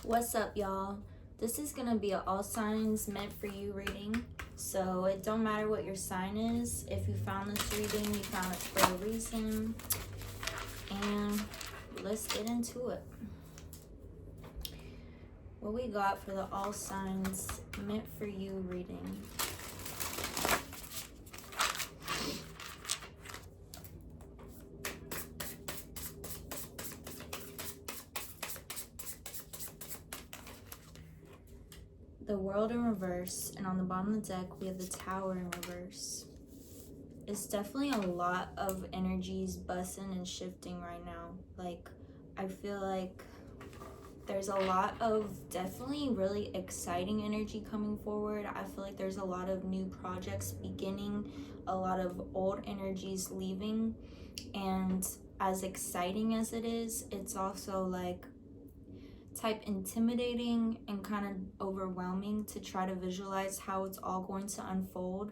What's up, y'all? This is gonna be an all signs meant for you reading. So it don't matter what your sign is. If you found this reading, you found it for a reason. And let's get into it. What we got for the all signs meant for you reading. The World in reverse, and on the bottom of the deck we have the Tower in reverse. It's definitely a lot of energies busting and shifting right now. Like, I feel like there's a lot of definitely really exciting energy coming forward. I feel like there's a lot of new projects beginning, a lot of old energies leaving, and as exciting as it is, it's also like type intimidating and kind of overwhelming to try to visualize how it's all going to unfold.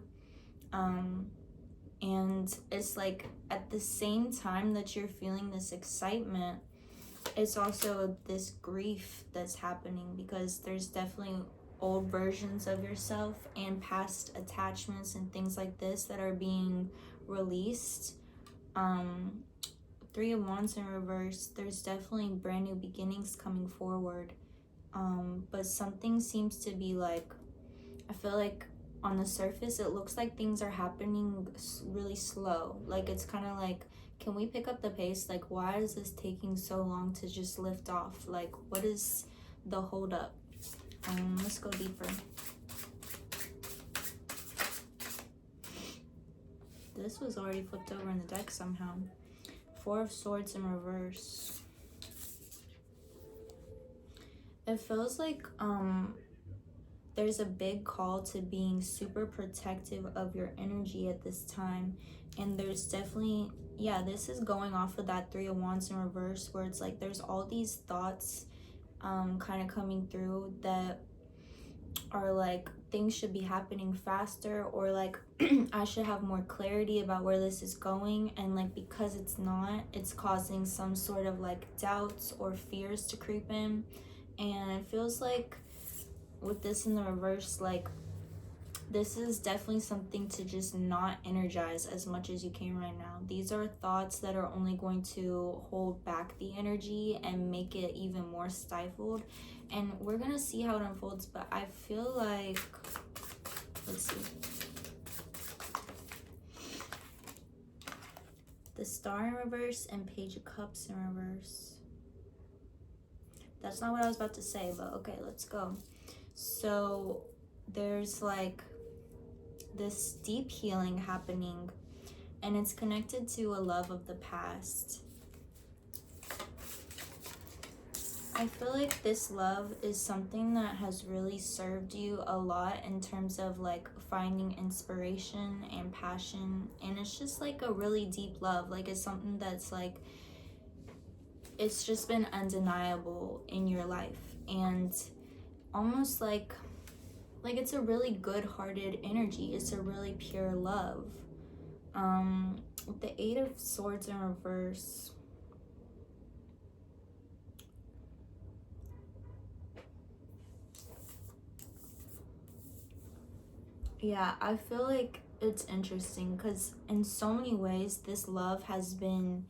And it's like at the same time that you're feeling this excitement, it's also this grief that's happening, because there's definitely old versions of yourself and past attachments and things like this that are being released. Three of Wands in reverse, there's definitely brand new beginnings coming forward, but something seems to be like, I feel like on the surface it looks like things are happening really slow. Like, it's kind of like, can we pick up the pace? Like, why is this taking so long to just lift off? Like, what is the hold up? Let's go deeper. This was already flipped over in the deck somehow. Four of Swords in reverse. It feels like there's a big call to being super protective of your energy at this time. And there's definitely, yeah, this is going off of that Three of Wands in reverse, where it's like there's all these thoughts kind of coming through that are like things should be happening faster, or like I should have more clarity about where this is going, and like because it's not, it's causing some sort of like doubts or fears to creep in. And it feels like with this in the reverse, like this is definitely something to just not energize as much as you can right now. These are thoughts that are only going to hold back the energy and make it even more stifled. And we're gonna see how it unfolds, but I feel like, let's see. The Star in reverse and Page of Cups in reverse. That's not what I was about to say, but okay, let's go. So there's like this deep healing happening, and it's connected to a love of the past. I feel like this love is something that has really served you a lot in terms of like finding inspiration and passion, and it's just like a really deep love. Like, it's something that's like, it's just been undeniable in your life, and almost like it's a really good-hearted energy. It's a really pure love. With the Eight of Swords in reverse, yeah, I feel like it's interesting because in so many ways this love has been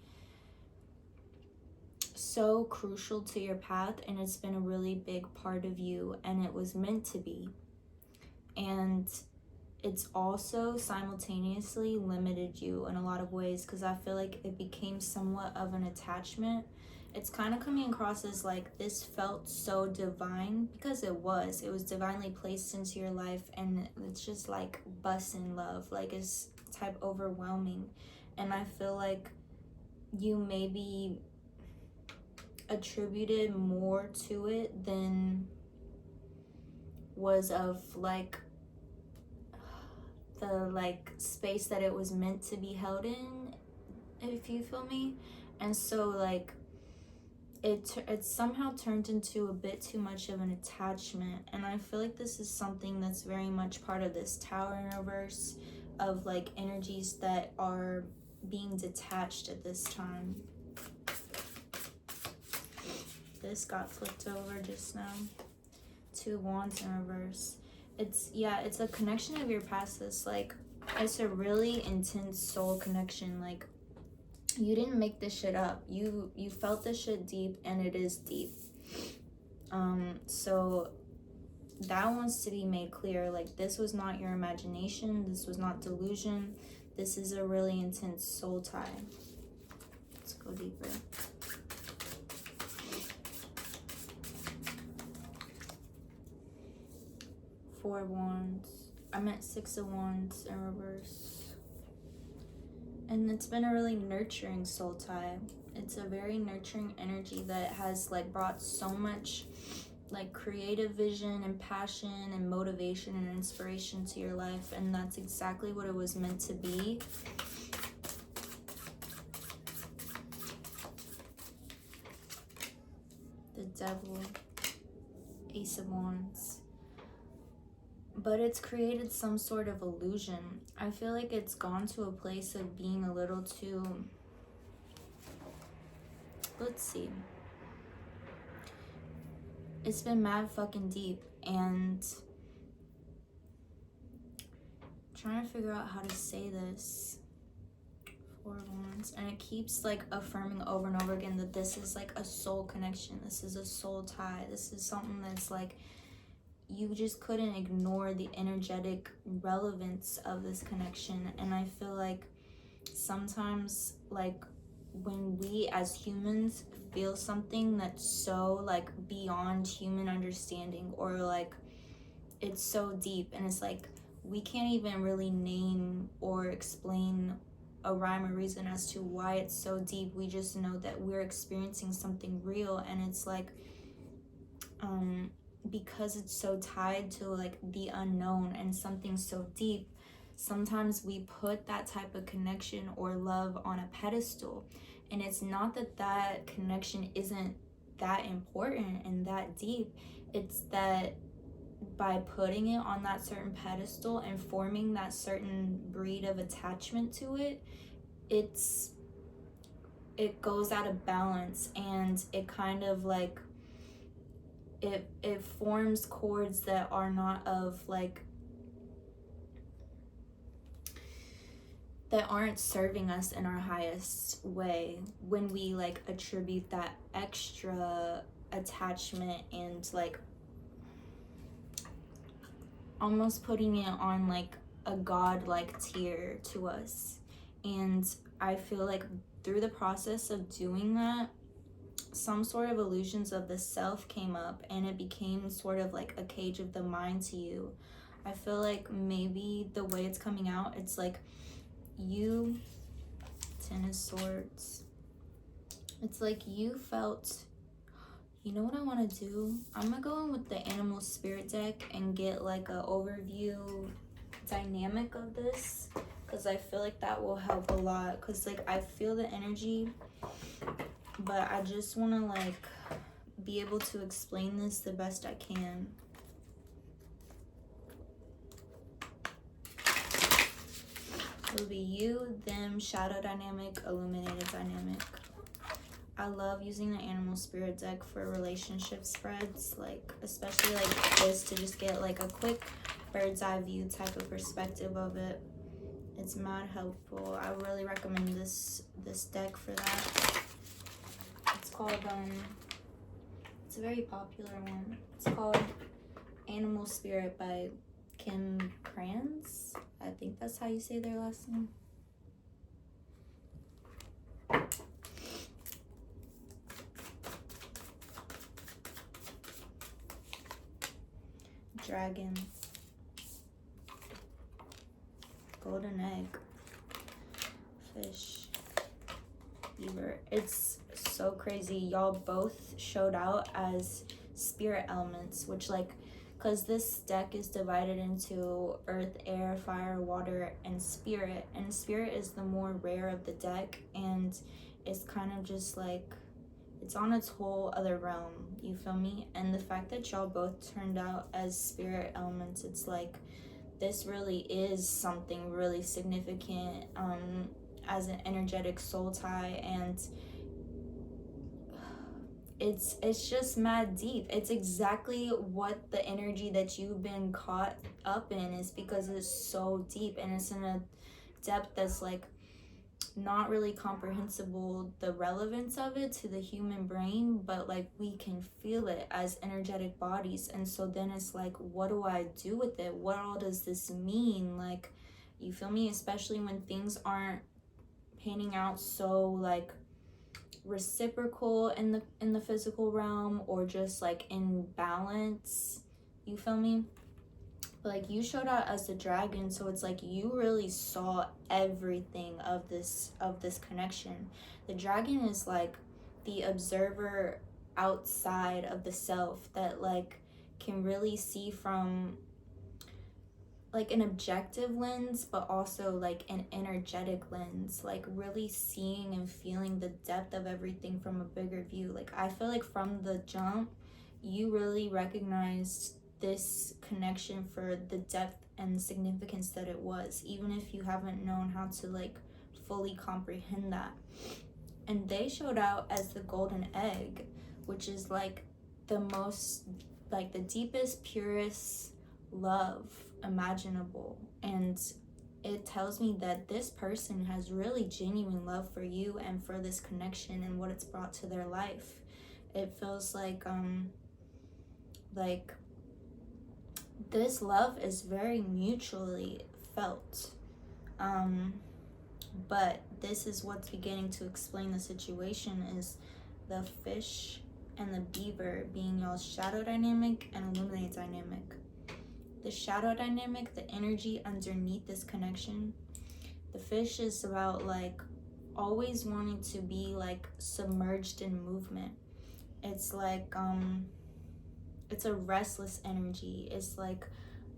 so crucial to your path, and it's been a really big part of you, and it was meant to be. And it's also simultaneously limited you in a lot of ways, because I feel like it became somewhat of an attachment. It's kind of coming across as like this felt so divine, because it was divinely placed into your life, and it's just like bussin' love, like it's type overwhelming. And I feel like you maybe attributed more to it than was of like the like space that it was meant to be held in, if you feel me. And so like it somehow turned into a bit too much of an attachment, and I feel like this is something that's very much part of this Tower in reverse, of like energies that are being detached at this time. this got flipped over just now. 2 wands in reverse. It's a connection of your past. It's like, it's a really intense soul connection. Like, you didn't make this shit up. You felt this shit deep, and it is deep. So that wants to be made clear. Like, this was not your imagination. This was not delusion. This is a really intense soul tie. Let's go deeper. Four wands. I meant 6 of wands in reverse. And it's been a really nurturing soul tie. It's a very nurturing energy that has like brought so much like creative vision and passion and motivation and inspiration to your life, and that's exactly what it was meant to be. The Devil, Ace of Wands. But it's created some sort of illusion. I feel like it's gone to a place of being a little too, let's see. It's been mad fucking deep, and I'm trying to figure out how to say this. 4 wands, and it keeps like affirming over and over again that this is like a soul connection. This is a soul tie. This is something that's like, you just couldn't ignore the energetic relevance of this connection. And I feel like sometimes, like, when we as humans feel something that's so like beyond human understanding, or like it's so deep, and it's like we can't even really name or explain a rhyme or reason as to why it's so deep. We just know that we're experiencing something real, and it's like because it's so tied to like the unknown and something so deep, sometimes we put that type of connection or love on a pedestal. And it's not that that connection isn't that important and that deep. It's that by putting it on that certain pedestal and forming that certain breed of attachment to it, it goes out of balance, and it kind of like it forms chords that are not of like, that aren't serving us in our highest way, when we like attribute that extra attachment and like almost putting it on like a god-like tier to us. And I feel like through the process of doing that, some sort of illusions of the self came up, and it became sort of like a cage of the mind to you. I feel like maybe the way it's coming out, it's like you, 10 of Swords, it's like you felt, you know what I want to do? I'm gonna go in with the Animal Spirit deck and get like a overview dynamic of this, because I feel like that will help a lot, because like I feel the energy, but I just want to like be able to explain this the best I can. It'll be you, them, shadow dynamic, illuminated dynamic. I love using the Animal Spirit deck for relationship spreads, like especially like this, to just get like a quick bird's eye view type of perspective of it. It's mad helpful. I really recommend this deck for that. It's called it's a very popular one. It's called Animal Spirit by Kim Kranz. I think that's how you say their last name. Dragon, golden egg, fish, beaver. It's so crazy. Y'all both showed out as spirit elements, which like, because this deck is divided into earth, air, fire, water, and spirit. And spirit is the more rare of the deck, and it's kind of just like, it's on its whole other realm, you feel me? And the fact that y'all both turned out as spirit elements, it's like, this really is something really significant as an energetic soul tie. And it's just mad deep. It's exactly what the energy that you've been caught up in is, because it's so deep and it's in a depth that's like not really comprehensible, the relevance of it to the human brain, but like we can feel it as energetic bodies. And so then it's like, what do I do with it? What all does this mean? Like, you feel me? Especially when things aren't panning out so like reciprocal in the physical realm, or just like in balance, you feel me? But like, you showed out as the dragon, so it's like you really saw everything of this connection. The dragon is like the observer outside of the self that like can really see from like an objective lens, but also like an energetic lens, like really seeing and feeling the depth of everything from a bigger view. Like, I feel like from the jump you really recognized this connection for the depth and significance that it was, even if you haven't known how to like fully comprehend that. And they showed out as the golden egg, which is like the most, like the deepest, purest love imaginable. And it tells me that this person has really genuine love for you and for this connection and what it's brought to their life. It feels like this love is very mutually felt. But this is what's beginning to explain the situation, is the fish and the beaver being y'all's shadow dynamic and illuminate dynamic. The shadow dynamic, the energy underneath this connection, the fish is about like always wanting to be like submerged in movement. It's like it's a restless energy. It's like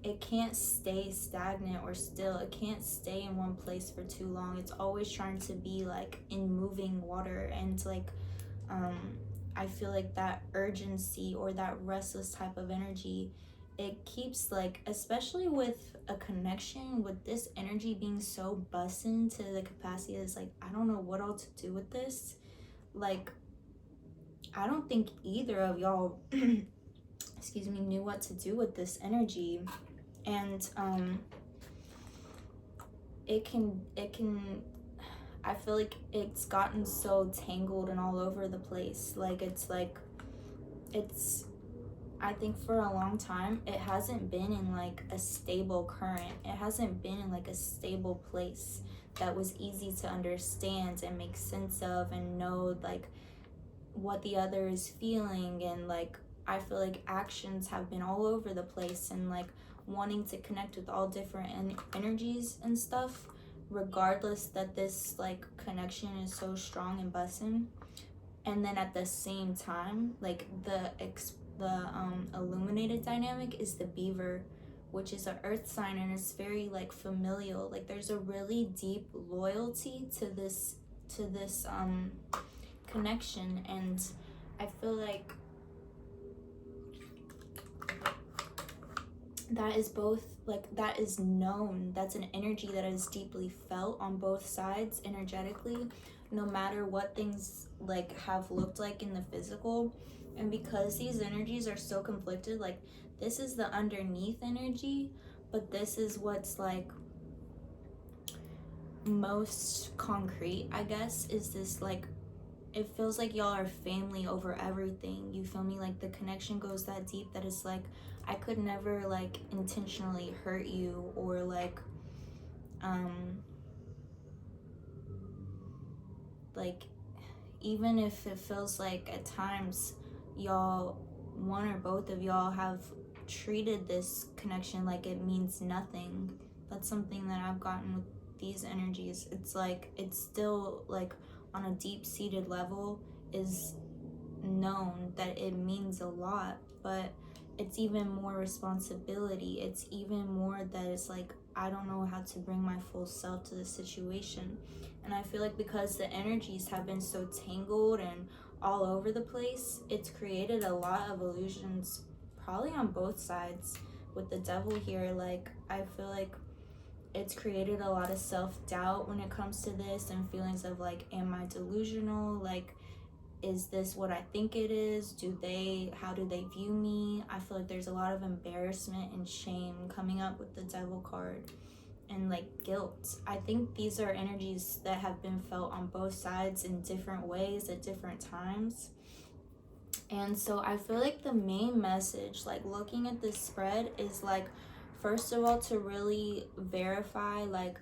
it can't stay stagnant or still. It can't stay in one place for too long. It's always trying to be like in moving water. And like I feel like that urgency or that restless type of energy, it keeps like, especially with a connection with this energy being so busting to the capacity that's like, I don't know what all to do with this. Like, I don't think either of y'all excuse me, knew what to do with this energy. And it can I feel like it's gotten so tangled and all over the place. Like, it's I think for a long time it hasn't been in like a stable current. It hasn't been in like a stable place that was easy to understand and make sense of and know like what the other is feeling. And like, I feel like actions have been all over the place, and like wanting to connect with all different energies and stuff, regardless that this like connection is so strong and bussin'. And then at the same time, like the illuminated dynamic is the beaver, which is an earth sign, and it's very like familial. Like, there's a really deep loyalty to this connection. And I feel like that is both, like, that is known, that's an energy that is deeply felt on both sides energetically, no matter what things like have looked like in the physical. And because these energies are so conflicted, like, this is the underneath energy, but this is what's like most concrete, I guess, is this like, it feels like y'all are family over everything. You feel me? Like, the connection goes that deep that it's like, I could never like intentionally hurt you, or like like, even if it feels like at times y'all, one or both of y'all, have treated this connection like it means nothing. That's something that I've gotten with these energies. It's like, it's still like on a deep-seated level is known that it means a lot, but it's even more responsibility. It's even more that it's like, I don't know how to bring my full self to this situation. And I feel like because the energies have been so tangled and all over the place, it's created a lot of illusions, probably on both sides. With the devil here, like, I feel like it's created a lot of self-doubt when it comes to this, and feelings of like, am I delusional? Like, is this what I think it is? How do they view me? I feel like there's a lot of embarrassment and shame coming up with the Devil card, and like guilt. I think these are energies that have been felt on both sides in different ways at different times. And so I feel like the main message, like looking at this spread, is like, first of all, to really verify like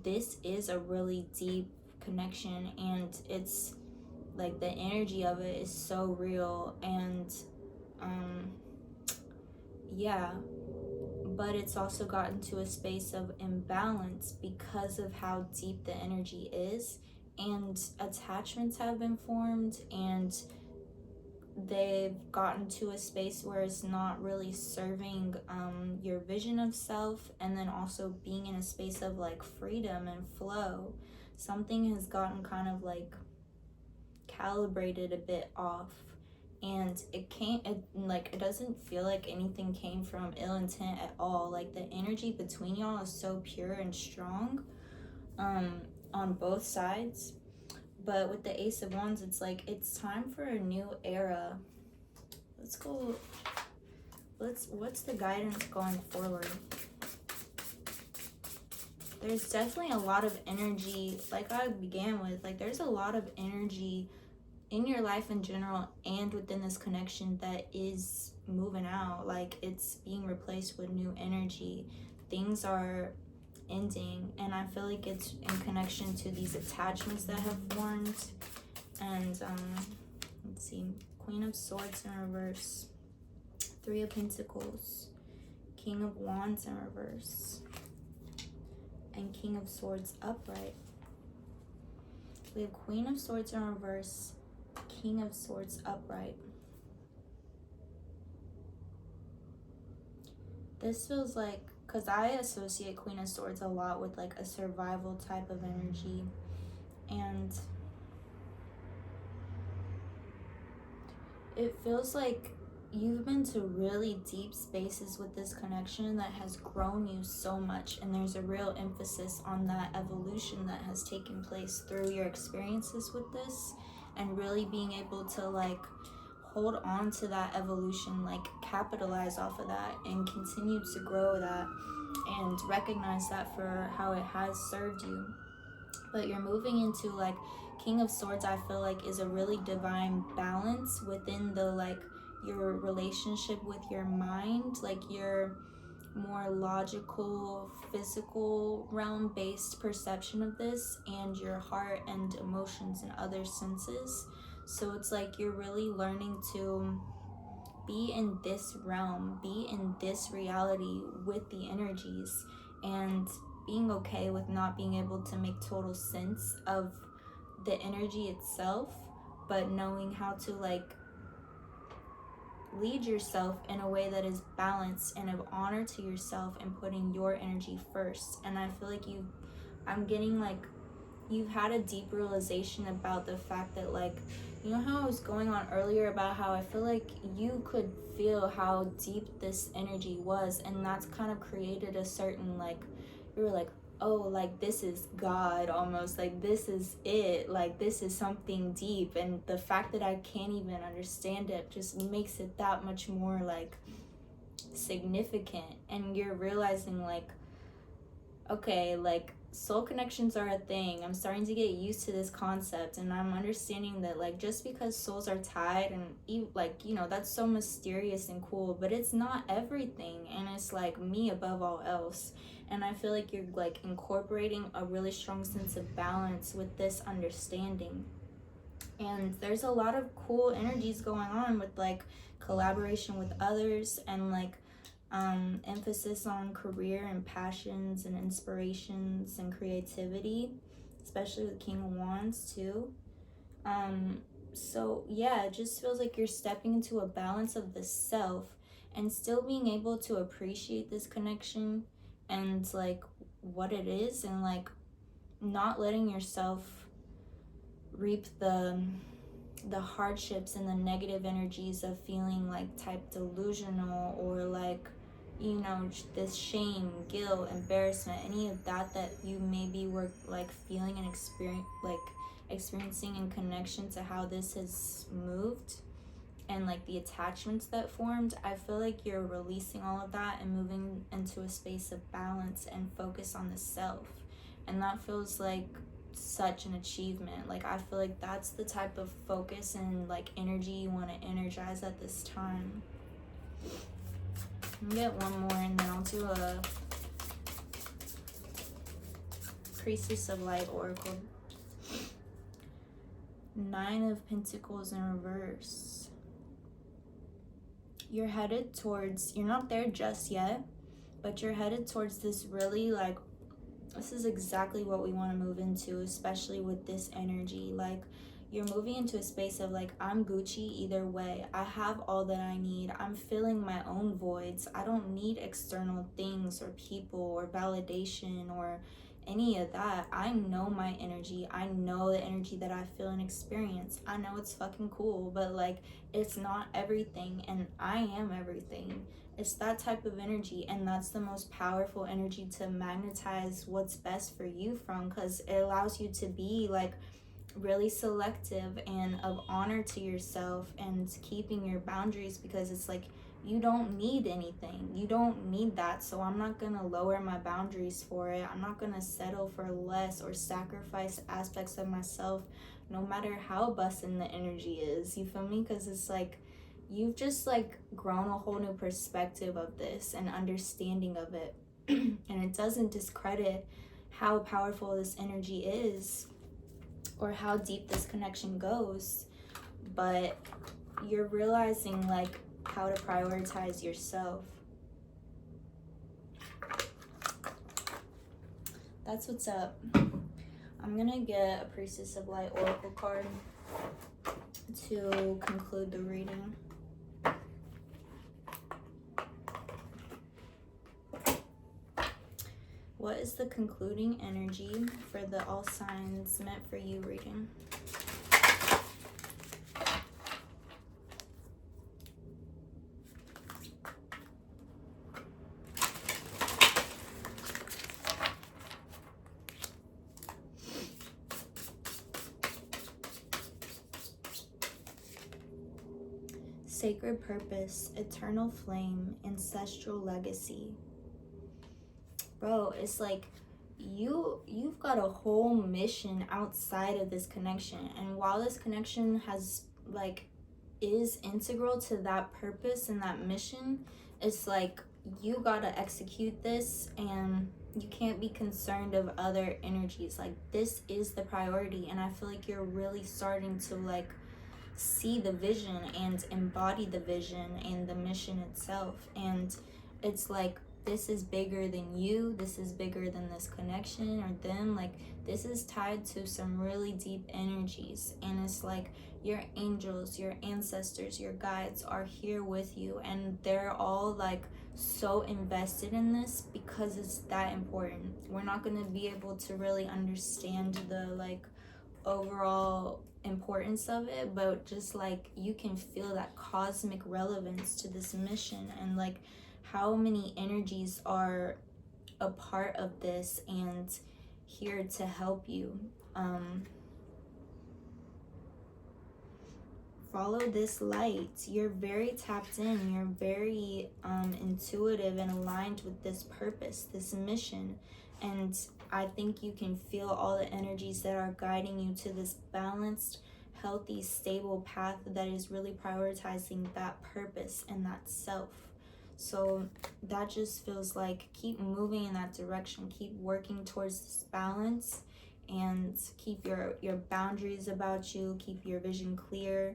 this is a really deep connection, and it's like the energy of it is so real. And yeah, but it's also gotten to a space of imbalance because of how deep the energy is, and attachments have been formed, and they've gotten to a space where it's not really serving your vision of self, and then also being in a space of like freedom and flow. Something has gotten kind of like calibrated a bit off, and it doesn't feel like anything came from ill intent at all. Like the energy between y'all is so pure and strong on both sides. But with the Ace of Wands, it's like it's time for a new era. Let's go. What's the guidance going forward? There's definitely a lot of energy, like I began with, like there's a lot of energy in your life in general and within this connection that is moving out. Like it's being replaced with new energy. Things are ending, and I feel like it's in connection to these attachments that have formed. And let's see, Queen of Swords in reverse, Three of Pentacles, King of Wands in reverse, and King of Swords upright. We have Queen of Swords in reverse, King of Swords upright. This feels like, because I associate Queen of Swords a lot with like a survival type of energy, and it feels like you've been to really deep spaces with this connection that has grown you so much, and there's a real emphasis on that evolution that has taken place through your experiences with this, and really being able to like hold on to that evolution, like capitalize off of that and continue to grow that and recognize that for how it has served you. But you're moving into like King of Swords, I feel like is a really divine balance within the like your relationship with your mind, like your more logical, physical realm based perception of this, and your heart and emotions and other senses. So it's like you're really learning to be in this realm, be in this reality with the energies, and being okay with not being able to make total sense of the energy itself, but knowing how to like lead yourself in a way that is balanced and of honor to yourself, and putting your energy first. And I feel like I'm getting like you've had a deep realization about the fact that, like, you know how I was going on earlier about how I feel like you could feel how deep this energy was, and that's kind of created a certain, like, you were like, oh, like this is God almost, like this is it, like this is something deep. And the fact that I can't even understand it just makes it that much more like significant. And you're realizing like, okay, like soul connections are a thing. I'm starting to get used to this concept, and I'm understanding that like just because souls are tied, and like, you know, that's so mysterious and cool, but it's not everything, and it's like me above all else. And I feel like you're like incorporating a really strong sense of balance with this understanding. And there's a lot of cool energies going on with like collaboration with others, and like emphasis on career and passions and inspirations and creativity, especially with King of Wands too. So yeah, it just feels like you're stepping into a balance of the self, and still being able to appreciate this connection and like what it is, and like not letting yourself reap the hardships and the negative energies of feeling like type delusional, or like, you know, this shame, guilt, embarrassment, any of that you maybe were like feeling and experiencing in connection to how this has moved and like the attachments that formed, I feel like you're releasing all of that and moving into a space of balance and focus on the self. And that feels like such an achievement. Like, I feel like that's the type of focus and like energy you want to energize at this time. I'll get one more and then I'll do a Priestess of Light Oracle. 9 of Pentacles in reverse. You're headed towards, you're not there just yet, but you're headed towards this really like, this is exactly what we want to move into, especially with this energy. Like, you're moving into a space of like, I'm Gucci either way. I have all that I need. I'm filling my own voids. I don't need external things or people or validation or any of that. I know my energy. I know the energy that I feel and experience. I know it's fucking cool, but like, it's not everything, and I am everything. It's that type of energy, and that's the most powerful energy to magnetize what's best for you from, because it allows you to be like really selective and of honor to yourself and keeping your boundaries, because it's like, you don't need anything. You don't need that. So I'm not going to lower my boundaries for it. I'm not going to settle for less or sacrifice aspects of myself, no matter how bussin' the energy is. You feel me? Because it's like, you've just like grown a whole new perspective of this and understanding of it. And it doesn't discredit how powerful this energy is or how deep this connection goes. But you're realizing like how to prioritize yourself. That's what's up. I'm gonna get a Priestess of Light Oracle card to conclude the reading. What is the concluding energy for the all signs meant for you reading? Sacred purpose, eternal flame, ancestral legacy. Bro, it's like you've got a whole mission outside of this connection, and while this connection has like is integral to that purpose and that mission, it's like you gotta execute this, and you can't be concerned of other energies. Like, this is the priority, and I feel like you're really starting to like see the vision and embody the vision and the mission itself. And it's like, this is bigger than you, this is bigger than this connection or them. Like, this is tied to some really deep energies, and it's like your angels, your ancestors, your guides are here with you, and they're all like so invested in this because it's that important. We're not going to be able to really understand the like overall importance of it, but just like you can feel that cosmic relevance to this mission, and like how many energies are a part of this and here to help you. Follow this light. You're very tapped in, you're very intuitive and aligned with this purpose, this mission, and I think you can feel all the energies that are guiding you to this balanced, healthy, stable path that is really prioritizing that purpose and that self. So that just feels like keep moving in that direction, keep working towards this balance, and keep your boundaries about you, keep your vision clear,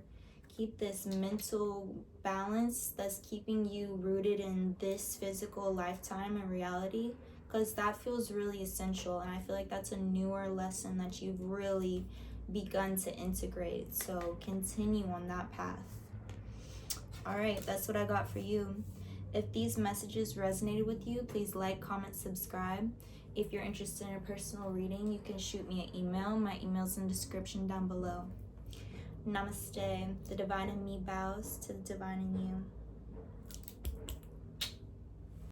keep this mental balance that's keeping you rooted in this physical lifetime and reality, because that feels really essential, and I feel like that's a newer lesson that you've really begun to integrate. So continue on that path. All right, that's what I got for you. If these messages resonated with you, please like, comment, subscribe. If you're interested in a personal reading, you can shoot me an email. My email's in the description down below. Namaste. The divine in me bows to the divine in you.